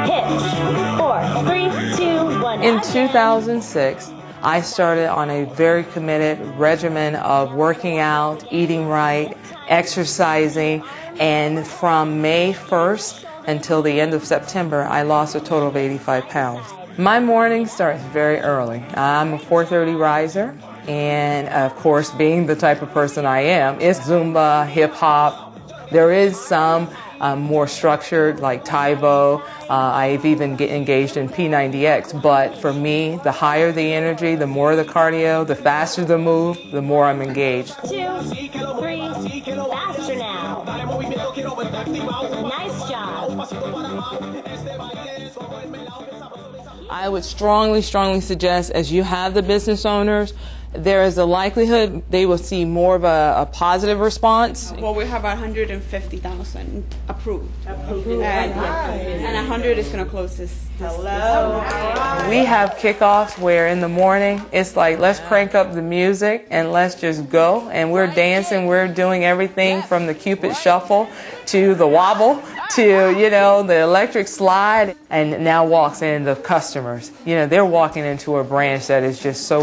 Hit. 4, 3, 2, 1. In 2006, I started on a very committed regimen of working out, eating right, exercising, and from May 1st until the end of September, I lost a total of 85 pounds. My morning starts very early. I'm a 4:30 riser, and of course, being the type of person I am, it's Zumba, hip-hop. There is some more structured, like Taibo. I've even engaged in P90X, but for me, the higher the energy, the more the cardio, the faster the move, the more I'm engaged. 2, 3, faster now. Nice job. I would strongly suggest, as you have the business owners, there is a likelihood they will see more of a positive response. Well, we have 150,000 approved. And 100 is going to close this. Hello. We have kickoffs where in the morning it's like, let's crank up the music and let's just go. And we're dancing, we're doing everything from the Cupid shuffle to the wobble to, the electric slide. And now walks in the customers. They're walking into a branch that is just so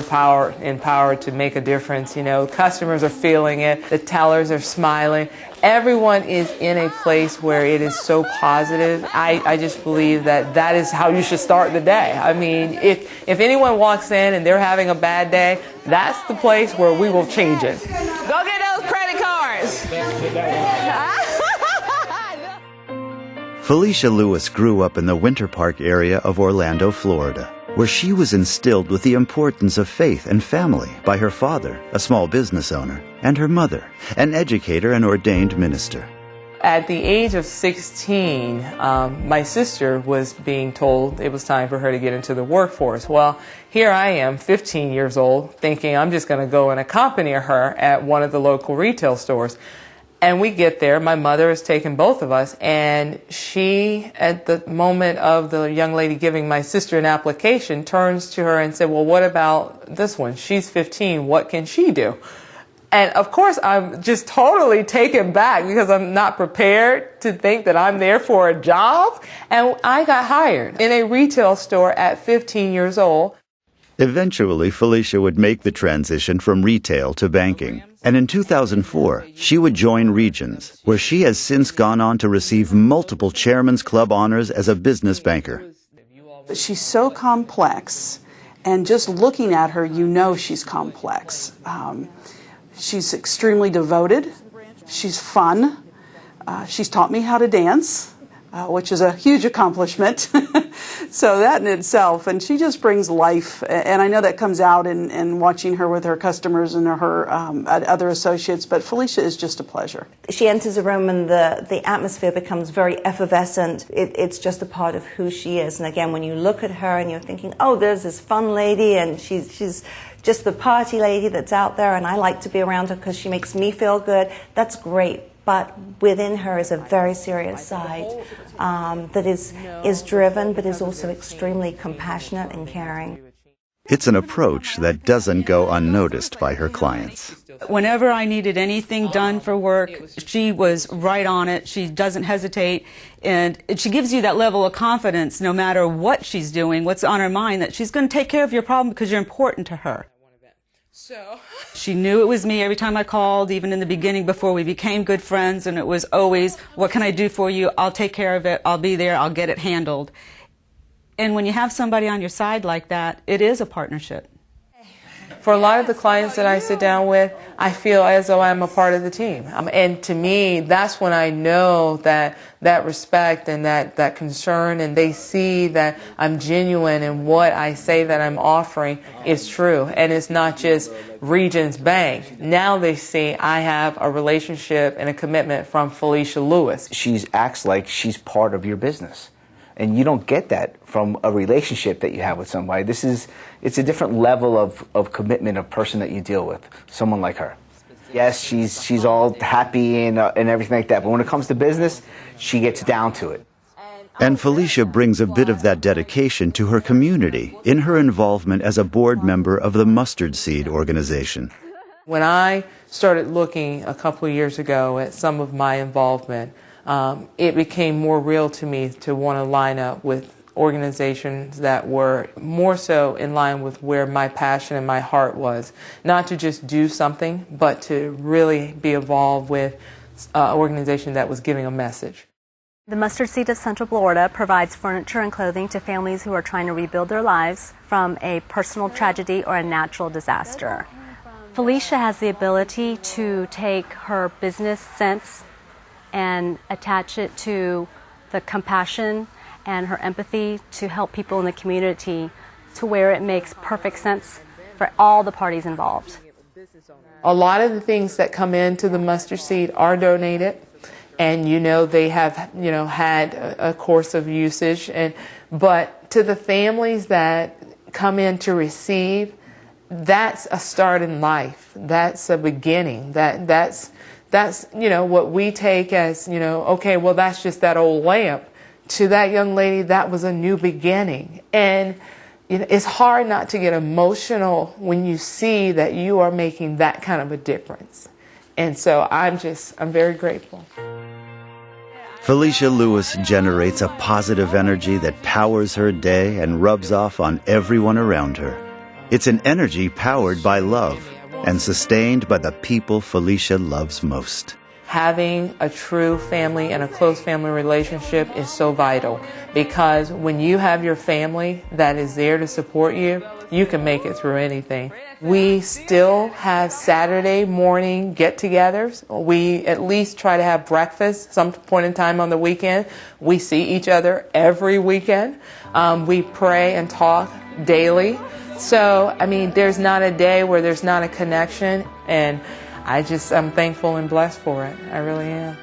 empowered to make a difference. Customers are feeling it. The tellers are smiling. Everyone is in a place where it is so positive. I just believe that is how you should start the day. I mean, if anyone walks in and they're having a bad day, that's the place where we will change it. Go get those credit cards. Felicia Lewis grew up in the Winter Park area of Orlando, Florida, where she was instilled with the importance of faith and family by her father, a small business owner, and her mother, an educator and ordained minister. At the age of 16, my sister was being told it was time for her to get into the workforce. Well, here I am, 15 years old, thinking I'm just going to go and accompany her at one of the local retail stores. And we get there, my mother has taken both of us, and she, at the moment of the young lady giving my sister an application, turns to her and said, well, what about this one? She's 15, what can she do? And of course, I'm just totally taken back because I'm not prepared to think that I'm there for a job. And I got hired in a retail store at 15 years old. Eventually, Felicia would make the transition from retail to banking. And in 2004, she would join Regions, where she has since gone on to receive multiple Chairman's Club honors as a business banker. She's so complex, and just looking at her, she's complex. She's extremely devoted. She's fun. She's taught me how to dance, which is a huge accomplishment. So that in itself, and she just brings life, and I know that comes out in watching her with her customers and her other associates, but Felicia is just a pleasure. She enters a room and the atmosphere becomes very effervescent. It's just a part of who she is. And again, when you look at her and you're thinking, oh, there's this fun lady, and she's just the party lady that's out there, and I like to be around her because she makes me feel good, that's great. But within her is a very serious side that is driven, but is also extremely compassionate and caring. It's an approach that doesn't go unnoticed by her clients. Whenever I needed anything done for work, she was right on it. She doesn't hesitate, and she gives you that level of confidence no matter what she's doing, what's on her mind, that she's going to take care of your problem because you're important to her. She knew it was me every time I called, even in the beginning before we became good friends, and it was always, what can I do for you? I'll take care of it. I'll be there. I'll get it handled. And when you have somebody on your side like that, it is a partnership. For a lot of the clients that I sit down with, I feel as though I'm a part of the team. And to me, that's when I know that respect and that concern, and they see that I'm genuine and what I say that I'm offering is true. And it's not just Regions Bank. Now they see I have a relationship and a commitment from Felicia Lewis. She acts like she's part of your business. And you don't get that from a relationship that you have with somebody. It's a different level of commitment of person that you deal with, someone like her. Yes, she's all happy and everything like that, but when it comes to business, she gets down to it. And Felicia brings a bit of that dedication to her community in her involvement as a board member of the Mustard Seed organization. When I started looking a couple of years ago at some of my involvement, it became more real to me to want to line up with organizations that were more so in line with where my passion and my heart was. Not to just do something, but to really be involved with an organization that was giving a message. The Mustard Seed of Central Florida provides furniture and clothing to families who are trying to rebuild their lives from a personal tragedy or a natural disaster. Felicia has the ability to take her business sense and attach it to the compassion and her empathy to help people in the community to where it makes perfect sense for all the parties involved. A lot of the things that come into the Mustard Seed are donated, and they have had a course of usage, but to the families that come in to receive, that's a start in life. That's a beginning. That's what we take as okay, well, that's just that old lamp. To that young lady, that was a new beginning. And it's hard not to get emotional when you see that you are making that kind of a difference. And so I'm very grateful. Felicia Lewis generates a positive energy that powers her day and rubs off on everyone around her. It's an energy powered by love and sustained by the people Felicia loves most. Having a true family and a close family relationship is so vital, because when you have your family that is there to support you, you can make it through anything. We still have Saturday morning get-togethers. We at least try to have breakfast some point in time on the weekend. We see each other every weekend. We pray and talk daily. So, there's not a day where there's not a connection, and I'm thankful and blessed for it. I really am.